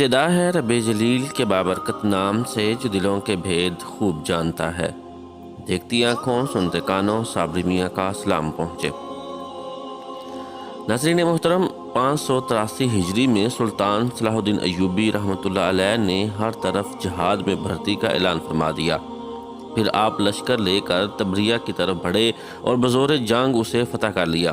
ابتدا ہے رب جلیل کے بابرکت نام سے جو دلوں کے بھید خوب جانتا ہے۔ دیکھتی آنکھوں سنتے کانوں صابری میاں کا سلام پہنچے۔ ناظرین محترم، 583 ہجری میں سلطان صلاح الدین ایوبی رحمۃ اللہ علیہ نے ہر طرف جہاد میں بھرتی کا اعلان فرما دیا۔ پھر آپ لشکر لے کر تبریہ کی طرف بڑھے اور بزور جنگ اسے فتح کر لیا۔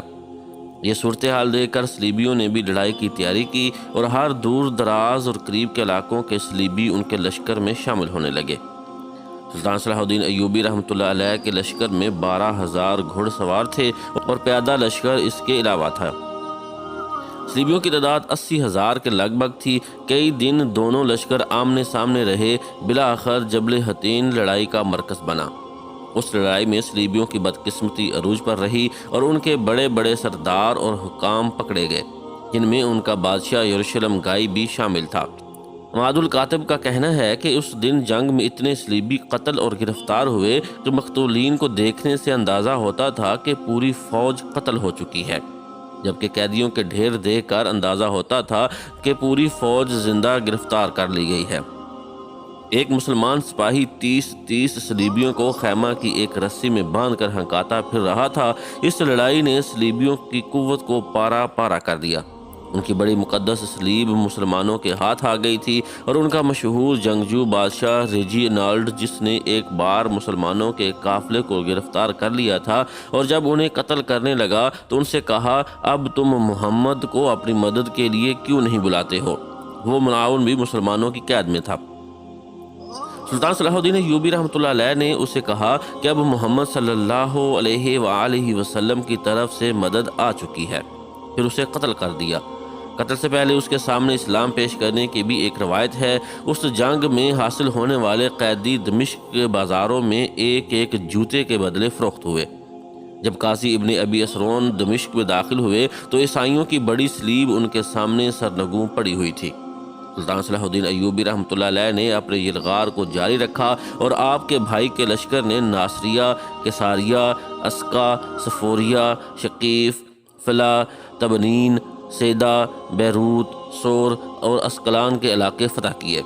یہ صورتحال دیکھ کر صلیبیوں نے بھی لڑائی کی تیاری کی اور ہر دور دراز اور قریب کے علاقوں کے صلیبی ان کے لشکر میں شامل ہونے لگے۔ سلطان صلاح الدین ایوبی رحمۃ اللہ علیہ کے لشکر میں 12,000 گھڑ سوار تھے اور پیادہ لشکر اس کے علاوہ تھا۔ صلیبیوں کی تعداد 80,000 کے لگ بھگ تھی۔ کئی دن دونوں لشکر آمنے سامنے رہے، بالآخر جبل حطین لڑائی کا مرکز بنا۔ اس لڑائی میں صلیبیوں کی بدقسمتی عروج پر رہی اور ان کے بڑے بڑے سردار اور حکام پکڑے گئے، جن میں ان کا بادشاہ یروشلم گائی بھی شامل تھا۔ معاد الکاتب کا کہنا ہے کہ اس دن جنگ میں اتنے صلیبی قتل اور گرفتار ہوئے کہ مقتولین کو دیکھنے سے اندازہ ہوتا تھا کہ پوری فوج قتل ہو چکی ہے، جبکہ قیدیوں کے ڈھیر دیکھ کر اندازہ ہوتا تھا کہ پوری فوج زندہ گرفتار کر لی گئی ہے۔ ایک مسلمان سپاہی 30 صلیبیوں کو خیمہ کی ایک رسی میں باندھ کر ہنکاتا پھر رہا تھا۔ اس لڑائی نے صلیبیوں کی قوت کو پارا پارا کر دیا۔ ان کی بڑی مقدس صلیب مسلمانوں کے ہاتھ آ گئی تھی اور ان کا مشہور جنگجو بادشاہ ریجینالڈ، جس نے ایک بار مسلمانوں کے قافلے کو گرفتار کر لیا تھا اور جب انہیں قتل کرنے لگا تو ان سے کہا، اب تم محمد کو اپنی مدد کے لیے کیوں نہیں بلاتے ہو؟ وہ معاون بھی مسلمانوں کی قید میں تھا۔ سلطان صلاح الدین ایوبی رحمۃ اللہ علیہ نے اسے کہا کہ اب محمد صلی اللہ علیہ وآلہ وسلم کی طرف سے مدد آ چکی ہے، پھر اسے قتل کر دیا۔ قتل سے پہلے اس کے سامنے اسلام پیش کرنے کی بھی ایک روایت ہے۔ اس جنگ میں حاصل ہونے والے قیدی دمشق کے بازاروں میں ایک ایک جوتے کے بدلے فروخت ہوئے۔ جب قاضی ابن ابی اسرون دمشق میں داخل ہوئے تو عیسائیوں کی بڑی صلیب ان کے سامنے سرنگوں پڑی ہوئی تھی۔ سلطان صلاح الدین ایوبی رحمۃ اللہ علیہ نے اپنے یلغار کو جاری رکھا اور آپ کے بھائی کے لشکر نے ناصریہ، کیساریہ، اسکا، صفوریہ، شقیف، فلا، تبنین، سیدا، بیروت، سور اور اسقلان کے علاقے فتح کیے۔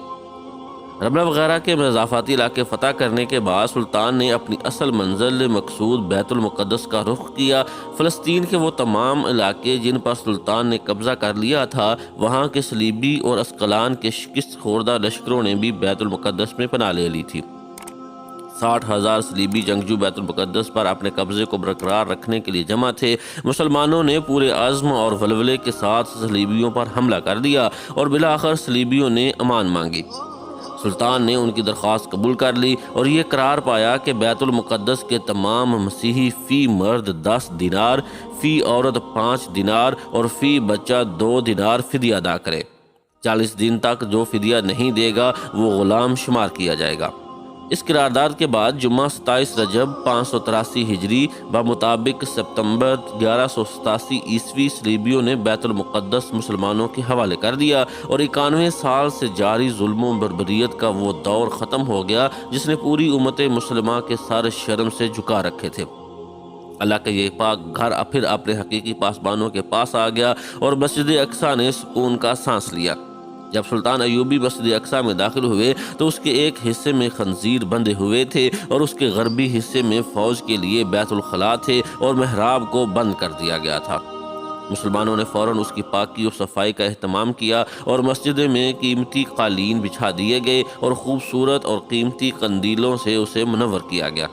رملہ وغیرہ کے مضافاتی علاقے فتح کرنے کے بعد سلطان نے اپنی اصل منزل مقصود بیت المقدس کا رخ کیا۔ فلسطین کے وہ تمام علاقے جن پر سلطان نے قبضہ کر لیا تھا، وہاں کے صلیبی اور اسقلان کے شکست خوردہ لشکروں نے بھی بیت المقدس میں پناہ لے لی تھی۔ 60,000 صلیبی جنگجو بیت المقدس پر اپنے قبضے کو برقرار رکھنے کے لیے جمع تھے۔ مسلمانوں نے پورے عزم اور ولولے کے ساتھ صلیبیوں پر حملہ کر دیا اور بالآخر صلیبیوں نے امان مانگی۔ سلطان نے ان کی درخواست قبول کر لی اور یہ قرار پایا کہ بیت المقدس کے تمام مسیحی فی مرد 10 دینار، فی عورت 5 دینار اور فی بچہ 2 دینار فدیہ ادا کرے۔ 40 دن تک جو فدیہ نہیں دے گا وہ غلام شمار کیا جائے گا۔ اس قرارداد کے بعد جمعہ 27 رجب 583 ہجری بمطابق ستمبر 1187 عیسوی صلیبیوں نے بیت المقدس مسلمانوں کے حوالے کر دیا اور 91 سال سے جاری ظلم و بربریت کا وہ دور ختم ہو گیا جس نے پوری امت مسلمہ کے سر شرم سے جھکا رکھے تھے۔ اللہ کا یہ پاک گھر پھر اپنے حقیقی پاسبانوں کے پاس آ گیا اور مسجد اقصیٰ نے سکون کا سانس لیا۔ جب سلطان ایوبی مسجد اقصیٰ میں داخل ہوئے تو اس کے ایک حصے میں خنزیر بندھے ہوئے تھے اور اس کے غربی حصے میں فوج کے لیے بیت الخلاء تھے اور محراب کو بند کر دیا گیا تھا۔ مسلمانوں نے فوراً اس کی پاکی اور صفائی کا اہتمام کیا اور مسجد میں قیمتی قالین بچھا دیے گئے اور خوبصورت اور قیمتی قندیلوں سے اسے منور کیا گیا۔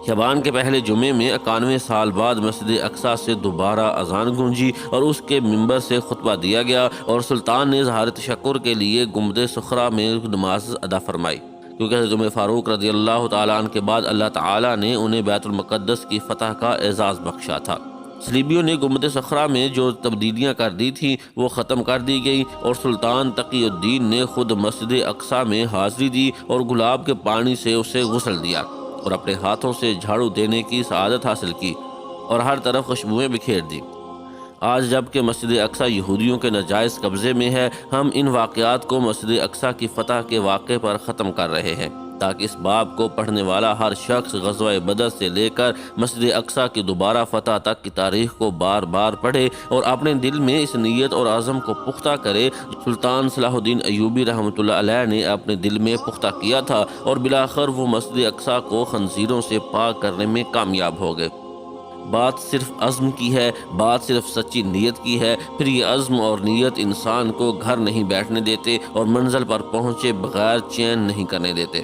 شعبان کے پہلے جمعے میں 91 سال بعد مسجد اقصیٰ سے دوبارہ اذان گونجی اور اس کے منبر سے خطبہ دیا گیا اور سلطان نے اظہار تشکر کے لیے گنبد صخرہ میں نماز ادا فرمائی، کیونکہ حضرت عمر فاروق رضی اللہ تعالیٰ عنہ کے بعد اللہ تعالیٰ نے انہیں بیت المقدس کی فتح کا اعزاز بخشا تھا۔ صلیبیوں نے گنبد صخرہ میں جو تبدیلیاں کر دی تھیں وہ ختم کر دی گئیں اور سلطان تقی الدین نے خود مسجد اقصیٰ میں حاضری دی اور گلاب کے پانی سے اسے غسل دیا اور اپنے ہاتھوں سے جھاڑو دینے کی سعادت حاصل کی اور ہر طرف خوشبوئیں بکھیر دی۔ آج جب کہ مسجد اقصیٰ یہودیوں کے ناجائز قبضے میں ہے، ہم ان واقعات کو مسجد اقصیٰ کی فتح کے واقعے پر ختم کر رہے ہیں تاکہ اس باب کو پڑھنے والا ہر شخص غزوہ بدر سے لے کر مسجد اقصی کی دوبارہ فتح تک کی تاریخ کو بار بار پڑھے اور اپنے دل میں اس نیت اور عزم کو پختہ کرے جو سلطان صلاح الدین ایوبی رحمۃ اللہ علیہ نے اپنے دل میں پختہ کیا تھا، اور بالآخر وہ مسجد اقصی کو خنزیروں سے پاک کرنے میں کامیاب ہو گئے۔ بات صرف عزم کی ہے، بات صرف سچی نیت کی ہے، پھر یہ عزم اور نیت انسان کو گھر نہیں بیٹھنے دیتے اور منزل پر پہنچے بغیر چین نہیں کرنے دیتے۔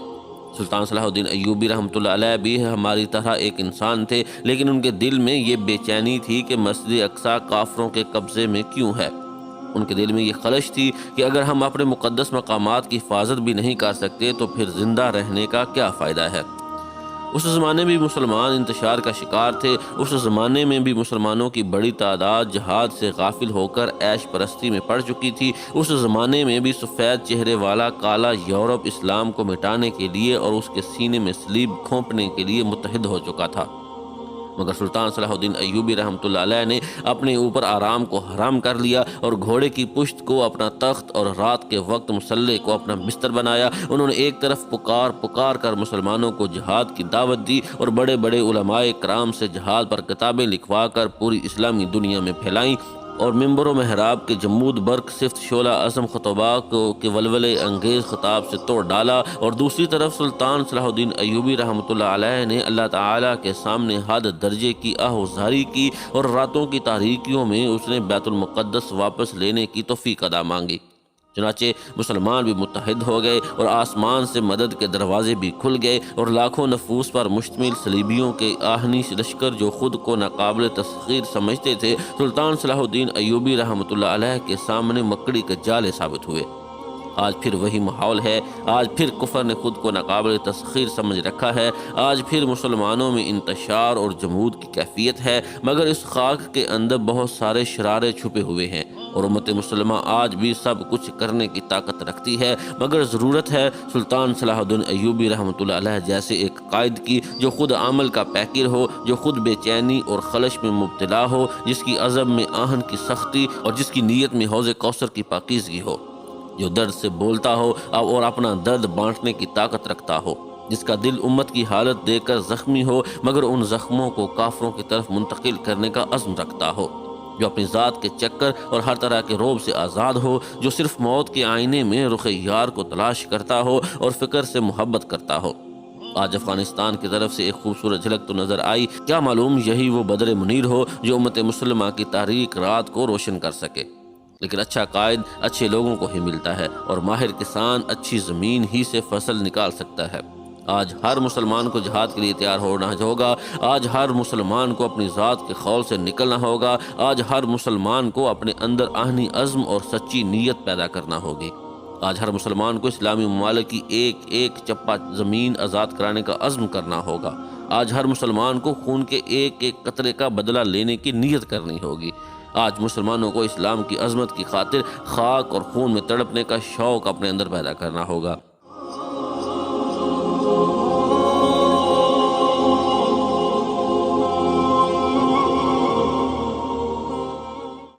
سلطان صلاح الدین ایوبی رحمۃ اللہ علیہ بھی ہماری طرح ایک انسان تھے، لیکن ان کے دل میں یہ بے چینی تھی کہ مسجد اقصی کافروں کے قبضے میں کیوں ہے۔ ان کے دل میں یہ خلش تھی کہ اگر ہم اپنے مقدس مقامات کی حفاظت بھی نہیں کر سکتے تو پھر زندہ رہنے کا کیا فائدہ ہے۔ اس زمانے میں بھی مسلمان انتشار کا شکار تھے، اس زمانے میں بھی مسلمانوں کی بڑی تعداد جہاد سے غافل ہو کر عیش پرستی میں پڑ چکی تھی، اس زمانے میں بھی سفید چہرے والا کالا یورپ اسلام کو مٹانے کے لیے اور اس کے سینے میں صلیب کھونپنے کے لیے متحد ہو چکا تھا، مگر سلطان صلاح الدین ایوبی رحمۃ اللہ علیہ نے اپنے اوپر آرام کو حرام کر لیا اور گھوڑے کی پشت کو اپنا تخت اور رات کے وقت مسلح کو اپنا بستر بنایا۔ انہوں نے ایک طرف پکار کر مسلمانوں کو جہاد کی دعوت دی اور بڑے بڑے علماء کرام سے جہاد پر کتابیں لکھوا کر پوری اسلامی دنیا میں پھیلائیں، اور ممبر و محراب کے جمود برق صفت شعلہ عظم خطباء کو کے ولولے انگیز خطاب سے توڑ ڈالا، اور دوسری طرف سلطان صلاح الدین ایوبی رحمۃ اللہ علیہ نے اللہ تعالیٰ کے سامنے حد درجے کی آہوازاری کی اور راتوں کی تاریکیوں میں اس نے بیت المقدس واپس لینے کی توفیق عطا مانگی۔ چنانچہ مسلمان بھی متحد ہو گئے اور آسمان سے مدد کے دروازے بھی کھل گئے، اور لاکھوں نفوس پر مشتمل صلیبیوں کے آہنی لشکر جو خود کو ناقابل تسخیر سمجھتے تھے، سلطان صلاح الدین ایوبی رحمۃ اللہ علیہ کے سامنے مکڑی کے جالے ثابت ہوئے۔ آج پھر وہی ماحول ہے، آج پھر کفر نے خود کو ناقابل تسخیر سمجھ رکھا ہے، آج پھر مسلمانوں میں انتشار اور جمود کی کیفیت ہے، مگر اس خاک کے اندر بہت سارے شرارے چھپے ہوئے ہیں، اور امت مسلمہ آج بھی سب کچھ کرنے کی طاقت رکھتی ہے، مگر ضرورت ہے سلطان صلاح الدین ایوبی رحمۃ اللہ علیہ جیسے ایک قائد کی جو خود عمل کا پیکر ہو، جو خود بے چینی اور خلش میں مبتلا ہو، جس کی عزم میں آہن کی سختی اور جس کی نیت میں حوض کوثر کی پاکیزگی ہو، جو درد سے بولتا ہو اور اپنا درد بانٹنے کی طاقت رکھتا ہو، جس کا دل امت کی حالت دیکھ کر زخمی ہو مگر ان زخموں کو کافروں کی طرف منتقل کرنے کا عزم رکھتا ہو، جو اپنی ذات کے چکر اور ہر طرح کے رعب سے آزاد ہو، جو صرف موت کے آئینے میں رخ یار کو تلاش کرتا ہو اور فکر سے محبت کرتا ہو۔ آج افغانستان کی طرف سے ایک خوبصورت جھلک تو نظر آئی، کیا معلوم یہی وہ بدر منیر ہو جو امت مسلمہ کی تاریک رات کو روشن کر سکے۔ لیکن اچھا قائد اچھے لوگوں کو ہی ملتا ہے، اور ماہر کسان اچھی زمین ہی سے فصل نکال سکتا ہے۔ آج ہر مسلمان کو جہاد کے لیے تیار ہونا ہوگا، آج ہر مسلمان کو اپنی ذات کے خول سے نکلنا ہوگا، آج ہر مسلمان کو اپنے اندر آہنی عزم اور سچی نیت پیدا کرنا ہوگی، آج ہر مسلمان کو اسلامی ممالک کی ایک ایک چپا زمین آزاد کرانے کا عزم کرنا ہوگا، آج ہر مسلمان کو خون کے ایک ایک قطرے کا بدلہ لینے کی نیت کرنی ہوگی، آج مسلمانوں کو اسلام کی عظمت کی خاطر خاک اور خون میں تڑپنے کا شوق اپنے اندر پیدا کرنا ہوگا۔